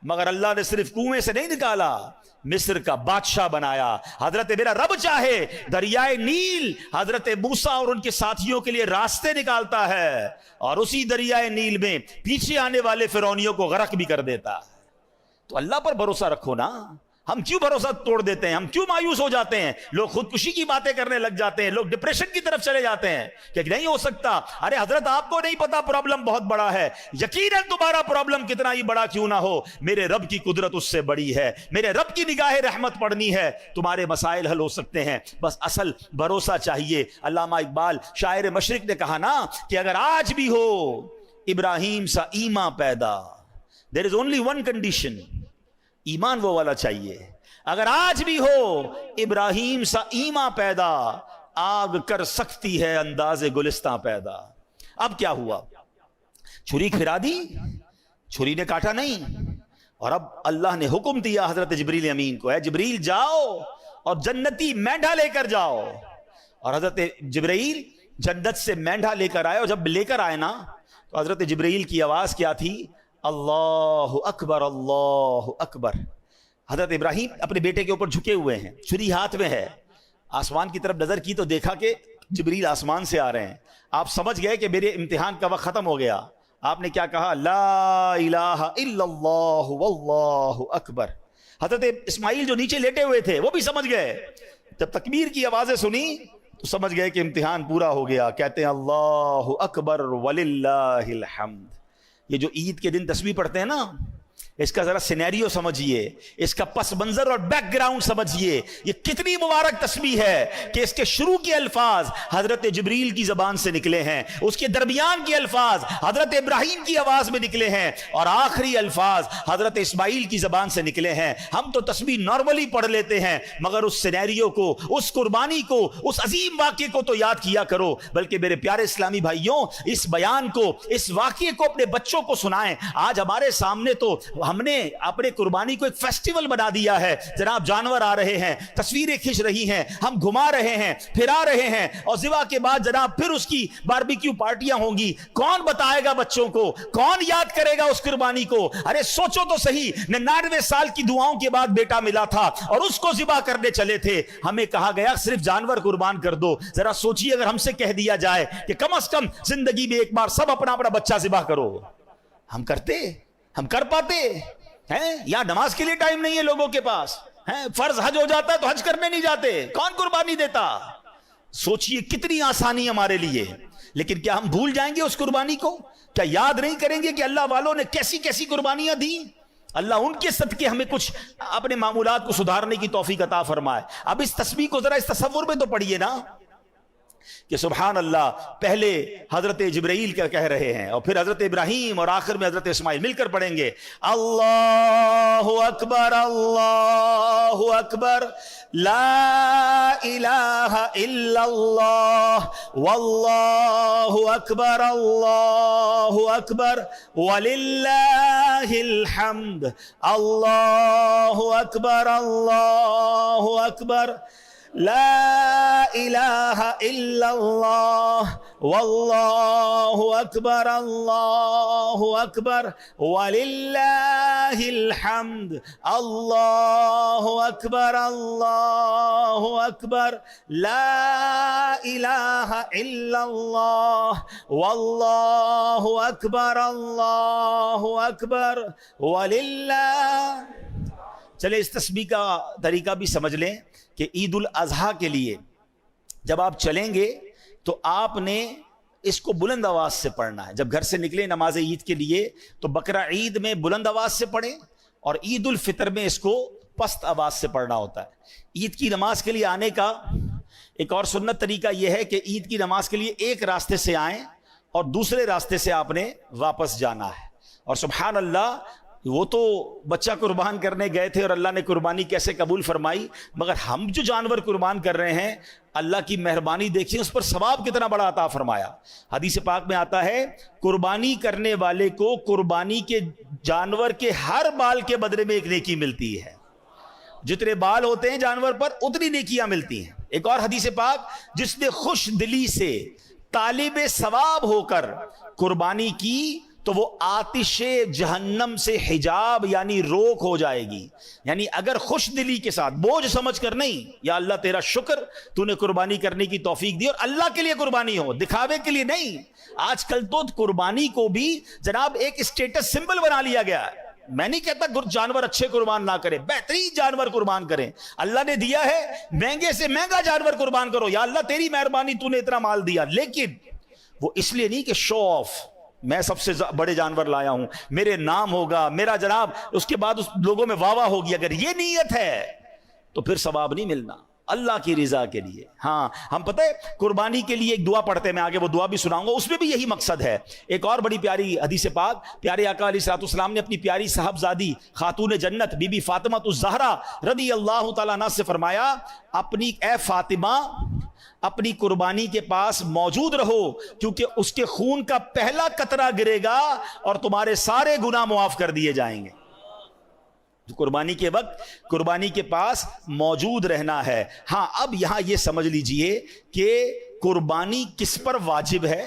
مگر اللہ نے صرف کنویں سے نہیں نکالا, مصر کا بادشاہ بنایا. حضرت میرا رب چاہے دریائے نیل حضرت موسیٰ اور ان کے ساتھیوں کے لیے راستے نکالتا ہے, اور اسی دریائے نیل میں پیچھے آنے والے فرعونیوں کو غرق بھی کر دیتا ہے. تو اللہ پر بھروسہ رکھو نا. ہم کیوں بھروسہ توڑ دیتے ہیں, ہم کیوں مایوس ہو جاتے ہیں, لوگ خودکشی کی باتیں کرنے لگ جاتے ہیں, لوگ ڈپریشن کی طرف چلے جاتے ہیں کہ نہیں ہو سکتا. ارے حضرت آپ کو نہیں پتا پرابلم بہت بڑا ہے, یقیناً تمہارا پرابلم کتنا ہی بڑا کیوں نہ ہو, میرے رب کی قدرت اس سے بڑی ہے, میرے رب کی نگاہ رحمت پڑنی ہے, تمہارے مسائل حل ہو سکتے ہیں. بس اصل بھروسہ چاہیے. علامہ اقبال شاعر مشرق نے کہا نا کہ اگر آج بھی ہو ابراہیم سا ایمان پیدا, there is only one condition, ایمان وہ والا چاہیے. اگر آج بھی ہو ابراہیم سا ایمان پیدا, آگ کر سکتی ہے انداز گلستان پیدا. اب کیا ہوا, چھری پھرا دی, چھری نے کاٹا نہیں, اور اب اللہ نے حکم دیا حضرت جبریل امین کو, اے جبریل جاؤ اور جنتی مینڈھا لے کر جاؤ. اور حضرت جبریل جنت سے مینڈھا لے کر آئے, اور جب لے کر آئے نا تو حضرت جبریل کی آواز کیا تھی, اللہ اکبر اللہ اکبر. حضرت ابراہیم اپنے بیٹے کے اوپر جھکے ہوئے ہیں, چھری ہاتھ میں ہے, آسمان کی طرف نظر کی تو دیکھا کہ جبریل آسمان سے آ رہے ہیں. آپ سمجھ گئے کہ میرے امتحان کا وقت ختم ہو گیا. آپ نے کیا کہا, لا الہ الا اللہ واللہ اکبر. حضرت اسماعیل جو نیچے لیٹے ہوئے تھے وہ بھی سمجھ گئے, جب تکبیر کی آوازیں سنی تو سمجھ گئے کہ امتحان پورا ہو گیا. کہتے ہیں اللہ اکبر وللہ الحمد. یہ جو عید کے دن تسبیح پڑھتے ہیں نا, اس کا ذرا سینیریو سمجھیے, اس کا پس منظر اور بیک گراؤنڈ سمجھیے. یہ کتنی مبارک تسبیح ہے کہ اس کے شروع کے الفاظ حضرت جبریل کی زبان سے نکلے ہیں, اس کے درمیان کے الفاظ حضرت ابراہیم کی آواز میں نکلے ہیں, اور آخری الفاظ حضرت اسماعیل کی زبان سے نکلے ہیں. ہم تو تسبیح نارملی پڑھ لیتے ہیں, مگر اس سینیریو کو, اس قربانی کو, اس عظیم واقعے کو تو یاد کیا کرو. بلکہ میرے پیارے اسلامی بھائیوں, اس بیان کو, اس واقعے کو اپنے بچوں کو سنائیں. آج ہمارے سامنے تو ہم نے اپنے قربانی کو ایک فیسٹیول بنا دیا ہے. جناب جانور آ رہے ہیں, تصویریں کھنچ رہی ہیں, ہم گھما رہے ہیں, پھرا رہے ہیں, اور ذبح کے بعد جناب پھر اس کی باربیکیو پارٹیاں ہوں گی. کون بتائے گا بچوں کو, کون یاد کرے گا اس قربانی کو؟ ارے سوچو تو صحیح, 99 سال کی دعاؤں کے بعد بیٹا ملا تھا اور اس کو ذبح کرنے چلے تھے. ہمیں کہا گیا صرف جانور قربان کر دو. ذرا سوچیے اگر ہم سے کہہ دیا جائے کہ کم از کم زندگی میں ایک بار سب اپنا اپنا بچہ ذبح کرو, ہم کرتے, ہم کر پاتے ہیں؟ یا نماز کے لیے ٹائم نہیں ہے لوگوں کے پاس, فرض حج ہو جاتا ہے تو حج کرنے نہیں جاتے, کون قربانی دیتا؟ سوچئے کتنی آسانی ہمارے لیے. لیکن کیا ہم بھول جائیں گے اس قربانی کو؟ کیا یاد نہیں کریں گے کہ اللہ والوں نے کیسی کیسی قربانیاں دی؟ اللہ ان کے صدقے ہمیں کچھ اپنے معمولات کو سدھارنے کی توفیق عطا فرمائے. اب اس تسبیح کو ذرا اس تصور میں تو پڑھیے نا کہ سبحان اللہ پہلے حضرت جبرائیل کیا کہہ رہے ہیں اور پھر حضرت ابراہیم اور آخر میں حضرت اسماعیل مل کر پڑھیں گے اللہ اکبر لا الہ الا اللہ واللہ اکبر وللہ الحمد اللہ اکبر لا الہ الا اللہ واللہ اکبر وللہ الحمد اللہ اکبر لا الہ الا اللہ واللہ اکبر وللہ. چلے اس تسبیح کا طریقہ بھی سمجھ لیں کہ عید الاضحیٰ کے لیے جب آپ چلیں گے تو آپ نے اس کو بلند آواز سے پڑھنا ہے. جب گھر سے نکلے نماز عید کے لیے تو بقرہ عید میں بلند آواز سے پڑھیں اور عید الفطر میں اس کو پست آواز سے پڑھنا ہوتا ہے. عید کی نماز کے لیے آنے کا ایک اور سنت طریقہ یہ ہے کہ عید کی نماز کے لیے ایک راستے سے آئیں اور دوسرے راستے سے آپ نے واپس جانا ہے. اور سبحان اللہ وہ تو بچہ قربان کرنے گئے تھے اور اللہ نے قربانی کیسے قبول فرمائی، مگر ہم جو جانور قربان کر رہے ہیں اللہ کی مہربانی دیکھیں اس پر ثواب کتنا بڑا عطا فرمایا. حدیث پاک میں آتا ہے قربانی کرنے والے کو قربانی کے جانور کے ہر بال کے بدلے میں ایک نیکی ملتی ہے. جتنے بال ہوتے ہیں جانور پر اتنی نیکیاں ملتی ہیں. ایک اور حدیث پاک جس نے خوش دلی سے طالب ثواب ہو کر قربانی کی تو وہ آتش جہنم سے حجاب یعنی روک ہو جائے گی. یعنی اگر خوش دلی کے ساتھ بوجھ سمجھ کر نہیں، یا اللہ تیرا شکر تو نے قربانی کرنے کی توفیق دی، اور اللہ کے لیے قربانی ہو دکھاوے کے لیے نہیں. آج کل تو قربانی کو بھی جناب ایک اسٹیٹس سمبل بنا لیا گیا ہے. میں نہیں کہتا جانور اچھے قربان نہ کریں، بہترین جانور قربان کریں. اللہ نے دیا ہے مہنگے سے مہنگا جانور قربان کرو، یا اللہ تیری مہربانی تو نے اتنا مال دیا. لیکن وہ اس لیے نہیں کہ شو آف میں سب سے بڑے جانور لایا ہوں، میرے نام ہوگا، میرا جناب اس کے بعد اس لوگوں میں واہ واہ ہوگی. اگر یہ نیت ہے تو پھر ثواب نہیں ملنا اللہ کی رضا کے لیے. ہاں ہم پتہ ہے قربانی کے لیے ایک دعا پڑھتے ہیں، میں آگے وہ دعا بھی سناؤں گا، اس میں بھی یہی مقصد ہے. ایک اور بڑی پیاری حدیث پاک پیارے آقا علیہ الصلوۃ والسلام نے اپنی پیاری صاحبزادی خاتون جنت بی بی فاطمہ الزہرا رضی اللہ تعالیٰ عنہا سے فرمایا اے فاطمہ اپنی قربانی کے پاس موجود رہو، کیونکہ اس کے خون کا پہلا قطرہ گرے گا اور تمہارے سارے گناہ معاف کر دیے جائیں گے. قربانی کے وقت قربانی کے پاس موجود رہنا ہے. ہاں اب یہاں یہ سمجھ لیجئے کہ قربانی کس پر واجب ہے،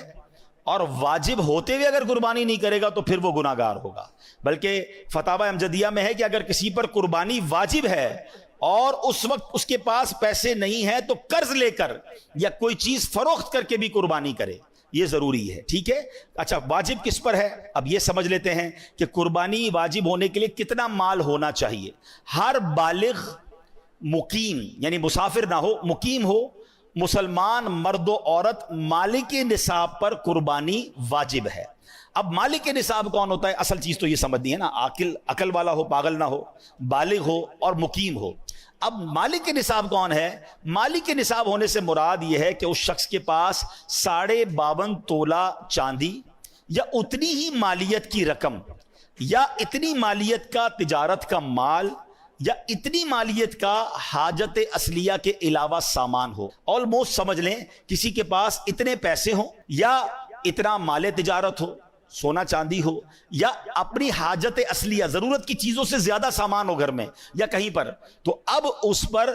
اور واجب ہوتے ہوئے اگر قربانی نہیں کرے گا تو پھر وہ گناہ گار ہوگا. بلکہ فتاوی امجدیہ میں ہے کہ اگر کسی پر قربانی واجب ہے اور اس وقت اس کے پاس پیسے نہیں ہیں تو قرض لے کر یا کوئی چیز فروخت کر کے بھی قربانی کرے، یہ ضروری ہے. ٹھیک ہے. اچھا واجب کس پر ہے اب یہ سمجھ لیتے ہیں کہ قربانی واجب ہونے کے لیے کتنا مال ہونا چاہیے. ہر بالغ مقیم یعنی مسافر نہ ہو، مقیم ہو، مسلمان مرد و عورت مالک نصاب پر قربانی واجب ہے. اب مالک نصاب کون ہوتا ہے؟ اصل چیز تو یہ سمجھنی ہے نا، عقل والا ہو، پاگل نہ ہو، بالغ ہو اور مقیم ہو. اب مالک نصاب کون ہے؟ مالک نصاب ہونے سے مراد یہ ہے کہ اس شخص کے پاس 52.5 تولہ چاندی یا اتنی ہی مالیت کی رقم یا اتنی مالیت کا تجارت کا مال یا اتنی مالیت کا حاجت اصلیہ کے علاوہ سامان ہو. آلموسٹ سمجھ لیں کسی کے پاس اتنے پیسے ہوں یا اتنا مال تجارت ہو، سونا چاندی ہو، یا اپنی حاجت اصلیہ ضرورت کی چیزوں سے زیادہ سامان ہو گھر میں یا کہیں پر، تو اب اس پر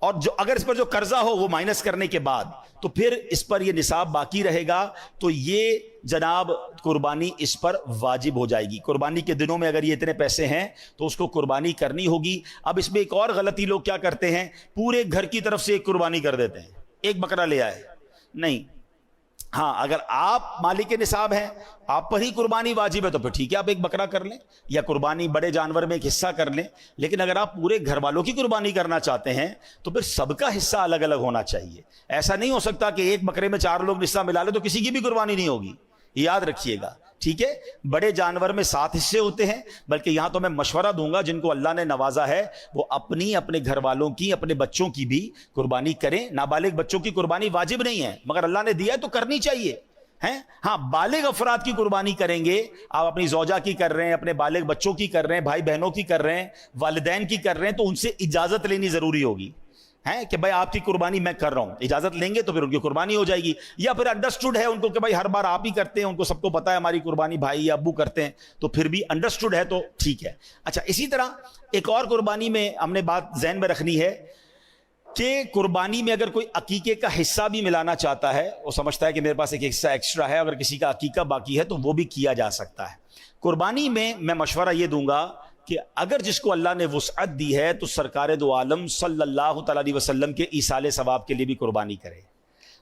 اور جو اگر اس پر جو قرضہ ہو وہ مائنس کرنے کے بعد تو پھر اس پر یہ نصاب باقی رہے گا، تو یہ جناب قربانی اس پر واجب ہو جائے گی. قربانی کے دنوں میں اگر یہ اتنے پیسے ہیں تو اس کو قربانی کرنی ہوگی. اب اس میں ایک اور غلطی لوگ کیا کرتے ہیں، پورے گھر کی طرف سے ایک قربانی کر دیتے ہیں، ایک بکرا لے آئے. نہیں، ہاں اگر آپ مالک نصاب ہیں، آپ پر ہی قربانی واجب ہے تو پھر ٹھیک ہے، آپ ایک بکرا کر لیں یا قربانی بڑے جانور میں ایک حصہ کر لیں. لیکن اگر آپ پورے گھر والوں کی قربانی کرنا چاہتے ہیں تو پھر سب کا حصہ الگ الگ ہونا چاہیے. ایسا نہیں ہو سکتا کہ ایک بکرے میں 4 لوگ حصہ ملا لیں تو کسی کی بھی قربانی نہیں ہوگی. یاد رکھیے گا ٹھیک ہے, بڑے جانور میں 7 حصے ہوتے ہیں, بلکہ یہاں تو میں مشورہ دوں گا جن کو اللہ نے نوازا ہے وہ اپنی, اپنے گھر والوں کی, اپنے بچوں کی بھی قربانی کریں. نابالغ بچوں کی قربانی واجب نہیں ہے, مگر اللہ نے دیا ہے تو کرنی چاہیے ہیں. ہاں, بالغ افراد کی قربانی کریں گے, آپ اپنی زوجہ کی کر رہے ہیں, اپنے بالغ بچوں کی کر رہے ہیں, بھائی بہنوں کی کر رہے ہیں, والدین کی کر رہے ہیں, تو ان سے اجازت لینی ضروری ہوگی ہیں کہ بھائی آپ کی قربانی میں کر رہا ہوں. اجازت لیں گے تو پھر ان کی قربانی ہو جائے گی. یا پھر انڈرسٹوڈ ہے ان کو کہ بھائی ہر بار آپ ہی کرتے ہیں, ان کو سب کو پتا ہے ہماری قربانی بھائی یا ابو کرتے ہیں, تو پھر بھی انڈرسٹوڈ ہے تو ٹھیک ہے. اچھا, اسی طرح ایک اور قربانی میں ہم نے بات ذہن میں رکھنی ہے کہ قربانی میں اگر کوئی عقیقے کا حصہ بھی ملانا چاہتا ہے, وہ سمجھتا ہے کہ میرے پاس ایک حصہ ایکسٹرا ہے, اگر کسی کا عقیقہ باقی ہے تو وہ بھی کیا جا سکتا ہے. قربانی میں مشورہ یہ دوں گا کہ اگر جس کو اللہ نے وسعت دی ہے تو سرکار دو عالم صلی اللہ تعالی علیہ وسلم کے ایصال ثواب کے لیے بھی قربانی کرے.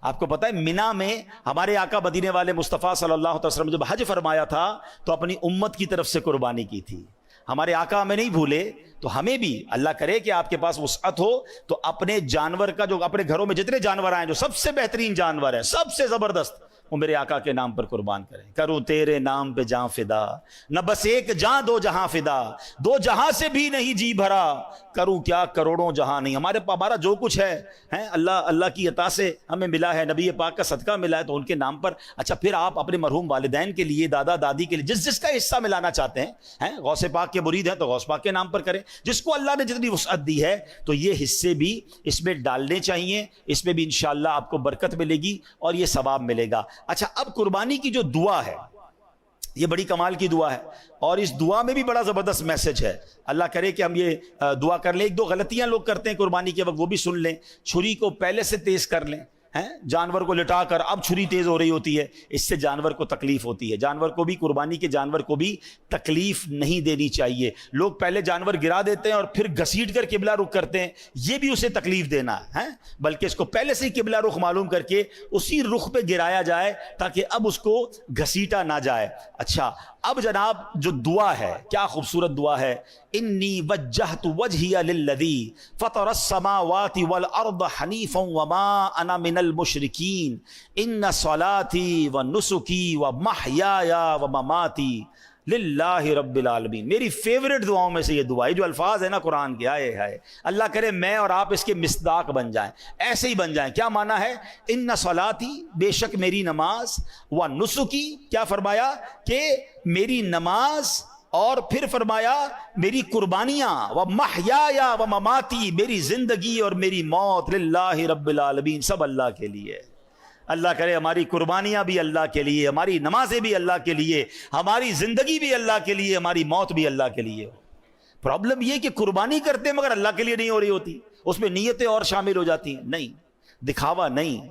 آپ کو پتہ ہے مینا میں ہمارے آقا مدینے والے مصطفیٰ صلی اللہ علیہ وسلم جب حج فرمایا تھا تو اپنی امت کی طرف سے قربانی کی تھی. ہمارے آقا ہمیں نہیں بھولے, تو ہمیں بھی اللہ کرے کہ آپ کے پاس وسعت ہو تو اپنے جانور کا, جو اپنے گھروں میں جتنے جانور آئیں, جو سب سے بہترین جانور ہے, سب سے زبردست, وہ میرے آقا کے نام پر قربان کریں. کروں تیرے نام پہ جاں فدا, نہ بس ایک جاں دو جہاں فدا, 2 جہاں سے بھی نہیں جی بھرا, کروں کیا کروڑوں جہاں نہیں. ہمارا جو کچھ ہے اللہ کی عطا سے ہمیں ملا ہے, نبی پاک کا صدقہ ملا ہے, تو ان کے نام پر. اچھا, پھر آپ اپنے مرحوم والدین کے لیے, دادا دادی کے لیے, جس کا حصہ ملانا چاہتے ہیں, غوث پاک کے مرید ہیں تو غوث پاک کے نام پر کریں. جس کو اللہ نے جتنی وسعت دی ہے تو یہ حصے بھی اس میں ڈالنے چاہیے, اس میں بھی انشاءاللہ آپ کو برکت ملے گی اور یہ ثواب ملے گا. اچھا, اب قربانی کی جو دعا ہے یہ بڑی کمال کی دعا ہے, اور اس دعا میں بھی بڑا زبردست میسج ہے. اللہ کرے کہ ہم یہ دعا کر لیں. 1-2 غلطیاں لوگ کرتے ہیں قربانی کے وقت, وہ بھی سن لیں. چھری کو پہلے سے تیز کر لیں, جانور کو لٹا کر اب چھری تیز ہو رہی ہوتی ہے, اس سے جانور کو تکلیف ہوتی ہے. جانور کو بھی, قربانی کے جانور کو بھی تکلیف نہیں دینی چاہیے. لوگ پہلے جانور گرا دیتے ہیں اور پھر گھسیٹ کر قبلہ رخ کرتے ہیں, یہ بھی اسے تکلیف دینا ہے, بلکہ اس کو پہلے سے ہی قبلہ رخ معلوم کر کے اسی رخ پہ گرایا جائے تاکہ اب اس کو گھسیٹا نہ جائے. اچھا, اب جناب جو دعا ہے, کیا خوبصورت دعا ہے. انی وجہت وجہی للذی فطر السماوات والارض حنیفا وما انا من المشرکین ان صلاتی ونسکی ومحیای ومماتی للہ رب العالمین. میری فیوریٹ دعاؤں میں سے یہ دعا ہے. جو الفاظ ہے نا قرآن کے, آئے اللہ کرے میں اور آپ اس کے مصداق بن جائیں, ایسے ہی بن جائیں. کیا معنی ہے؟ ان صلاتی, بے شک میری نماز, و نسکی, کیا فرمایا کہ میری نماز, اور پھر فرمایا میری قربانیاں, و محیایا و مماتی, میری زندگی اور میری موت, للہ رب العالمین, سب اللہ کے لیے. اللہ کرے ہماری قربانیاں بھی اللہ کے لیے, ہماری نمازیں بھی اللہ کے لیے, ہماری زندگی بھی اللہ کے لیے, ہماری موت بھی اللہ کے لیے. پرابلم یہ کہ قربانی کرتے ہیں مگر اللہ کے لیے نہیں ہو رہی ہوتی, اس میں نیتیں اور شامل ہو جاتی ہیں. نہیں, دکھاوا نہیں,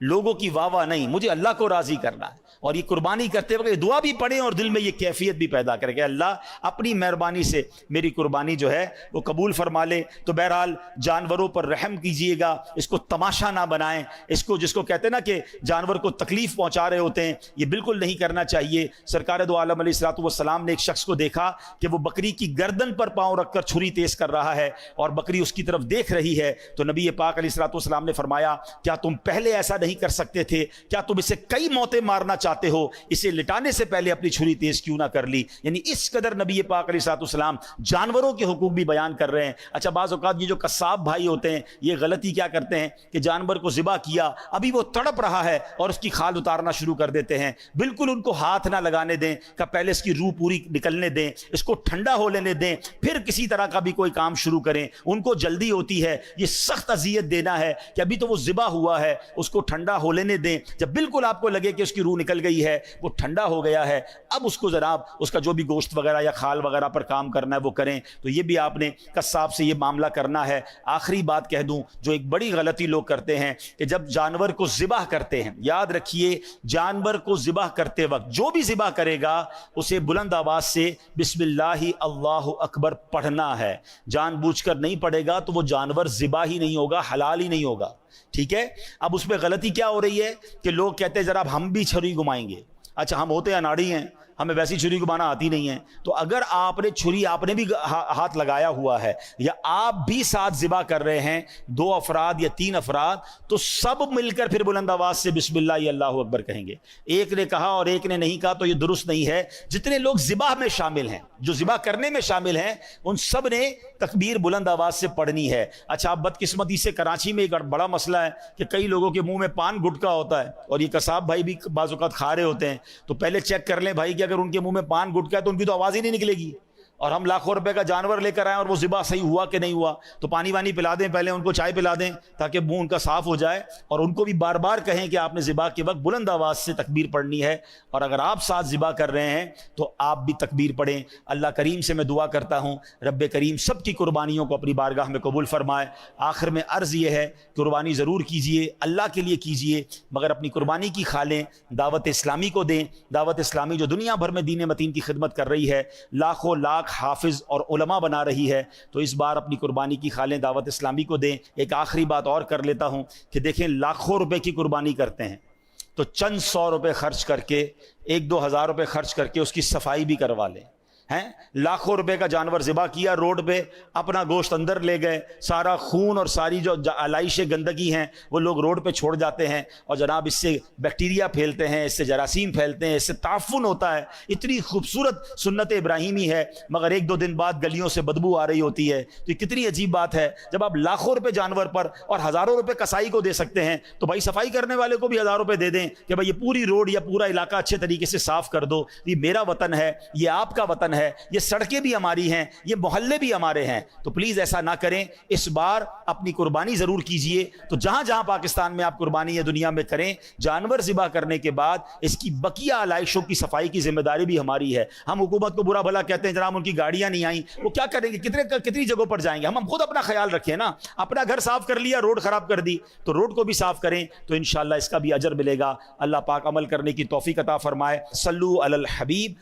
لوگوں کی واہ واہ نہیں, مجھے اللہ کو راضی کرنا ہے. اور یہ قربانی کرتے وقت دعا بھی پڑھیں اور دل میں یہ کیفیت بھی پیدا کرے کہ اللہ اپنی مہربانی سے میری قربانی جو ہے وہ قبول فرما لے. تو بہرحال جانوروں پر رحم کیجئے گا, اس کو تماشا نہ بنائیں, اس کو جس کو کہتے ہیں نا کہ جانور کو تکلیف پہنچا رہے ہوتے ہیں, یہ بالکل نہیں کرنا چاہیے. سرکار دو عالم علیہ الصلوۃ والسلام نے ایک شخص کو دیکھا کہ وہ بکری کی گردن پر پاؤں رکھ کر چھری تیز کر رہا ہے اور بکری اس کی طرف دیکھ رہی ہے. تو نبی پاک علیہ الصلوۃ والسلام نے فرمایا, کیا تم پہلے ایسا نہیں کر سکتے تھے؟ کیا تم اسے کئی موتیں مارنا چاہتے ہو؟ اسے لٹانے سے پہلے اپنی چھری تیز کیوں نہ کر لی؟ یعنی اس قدر نبی پاک علیہ الصلوۃ والسلام جانوروں کے حقوق بھی بیان کر رہے ہیں. اچھا, بعض اوقات یہ جو قصاب بھائی ہوتے ہیں یہ غلطی کیا کرتے ہیں کہ جانور کو ذبح کیا, ابھی وہ تڑپ رہا ہے اور اس کی کھال اتارنا شروع کر دیتے ہیں. بالکل ان کو ہاتھ نہ لگانے دیں, کہ پہلے اس کی روح پوری نکلنے دیں, اس کو ٹھنڈا ہو لینے دیں, پھر کسی طرح کا بھی کوئی کام شروع کریں. ان کو جلدی ہوتی ہے, یہ سخت اذیت دینا ہے کہ ابھی تو وہ ذبح ہوا ہے, اس کو ٹھنڈا ہو لینے دیں. جب بالکل آپ کو لگے کہ اس کی روح نکل گئی ہے, وہ ٹھنڈا ہو گیا ہے, اب اس کو ذرا اس کا جو بھی گوشت وغیرہ یا کھال وغیرہ پر کام کرنا ہے وہ کریں. تو یہ بھی آپ نے قصاب سے یہ معاملہ کرنا ہے. آخری بات کہہ دوں, جو ایک بڑی غلطی لوگ کرتے ہیں کہ جب جانور کو ذبح کرتے ہیں, یاد رکھیے جانور کو ذبح کرتے وقت جو بھی ذبح کرے گا اسے بلند آواز سے بسم اللہ اللہ اکبر پڑھنا ہے. جان بوجھ کر نہیں پڑھے گا تو وہ جانور ذبح ہی نہیں ہوگا, حلال ہی نہیں ہوگا. ٹھیک ہے. اب اس میں غلطی کیا ہو رہی ہے کہ لوگ کہتے ہیں ذرا ہم بھی چھری گھمائیں گے. اچھا, ہم ہوتے اناڑی ہیں, ہمیں ویسی چھری گھمانا آتی نہیں ہے. تو اگر آپ نے چھری آپ نے بھی ہاتھ لگایا ہوا ہے یا آپ بھی ساتھ ذبح کر رہے ہیں 2 افراد یا 3 افراد, تو سب مل کر پھر بلند آواز سے بسم اللہ یا اللہ اکبر کہیں گے. ایک نے کہا اور ایک نے نہیں کہا تو یہ درست نہیں ہے. جتنے لوگ ذبح میں شامل ہیں, جو ذبح کرنے میں شامل ہیں, ان سب نے تکبیر بلند آواز سے پڑھنی ہے. اچھا, اب بدقسمتی سے کراچی میں ایک بڑا مسئلہ ہے کہ کئی لوگوں کے منہ میں پان گٹکا ہوتا ہے, اور یہ قصاب بھائی بھی بعض اوقات کھا رہے ہوتے ہیں. تو پہلے چیک کر لیں بھائی کہ اگر ان کے منہ میں پان گٹکا ہے تو ان کی تو آواز ہی نہیں نکلے گی, اور ہم لاکھوں روپے کا جانور لے کر آئیں اور وہ ذبح صحیح ہوا کہ نہیں ہوا. تو پانی وانی پلا دیں, پہلے ان کو چائے پلا دیں تاکہ منہ ان کا صاف ہو جائے, اور ان کو بھی بار بار کہیں کہ آپ نے ذبح کے وقت بلند آواز سے تکبیر پڑھنی ہے. اور اگر آپ ساتھ ذبح کر رہے ہیں تو آپ بھی تکبیر پڑھیں. اللہ کریم سے میں دعا کرتا ہوں رب کریم سب کی قربانیوں کو اپنی بارگاہ میں قبول فرمائے. آخر میں عرض یہ ہے, قربانی ضرور کیجئے, اللہ کے لیے کیجئے, مگر اپنی قربانی کی کھالیں, دعوت اسلامی کو دیں. دعوت اسلامی جو دنیا بھر میں دین متین کی خدمت کر رہی ہے, لاکھوں لاکھ حافظ اور علماء بنا رہی ہے, تو اس بار اپنی قربانی کی کھالیں, دعوت اسلامی کو دیں. ایک آخری بات اور کر لیتا ہوں کہ دیکھیں, لاکھوں روپے کی قربانی کرتے ہیں تو چند 100 روپے خرچ کر کے, 1-2 ہزار روپے خرچ کر کے اس کی صفائی بھی کروا لیں. ہیں, لاکھوں روپے کا جانور ذبح کیا, روڈ پہ اپنا گوشت اندر لے گئے, سارا خون اور ساری جو علائش گندگی ہیں وہ لوگ روڈ پہ چھوڑ جاتے ہیں, اور جناب اس سے بیکٹیریا پھیلتے ہیں, اس سے جراثیم پھیلتے ہیں, اس سے تعفن ہوتا ہے. اتنی خوبصورت سنت ابراہیمی ہے, مگر 1-2 دن بعد گلیوں سے بدبو آ رہی ہوتی ہے. تو یہ کتنی عجیب بات ہے, جب آپ لاکھوں روپے جانور پر اور ہزاروں روپے کسائی کو دے سکتے ہیں, تو بھائی صفائی کرنے والے کو بھی 1000 روپے دے دیں کہ بھائی یہ پوری روڈ یا پورا علاقہ اچھے طریقے سے صاف کر دو. یہ میرا وطن ہے, یہ آپ کا وطن ہے, یہ سڑکیں بھی ہماری ہیں, یہ محلے بھی ہمارے ہیں. تو پلیز ایسا نہ کریں. اس بار اپنی قربانی ضرور کیجئے. تو جہاں جہاں پاکستان میں آپ قربانی یا دنیا میں کریں, جانور ذبح کرنے کے بعد اس کی بقیہ علائشوں کی صفائی کی ذمہ داری بھی ہماری ہے. ہم حکومت کو برا بھلا کہتے ہیں, جناب ان کی گاڑیاں نہیں آئیں, وہ کیا کریں گے, کتنی جگہوں پر جائیں گے. ہم خود اپنا خیال رکھیں نا, اپنا گھر صاف کر لیا, روڈ خراب کر دی, تو روڈ کو بھی صاف کریں, تو انشاءاللہ اس کا بھی اجر ملے گا. اللہ پاک عمل کرنے کی توفیق عطا فرمائے. صلو علی الحبیب.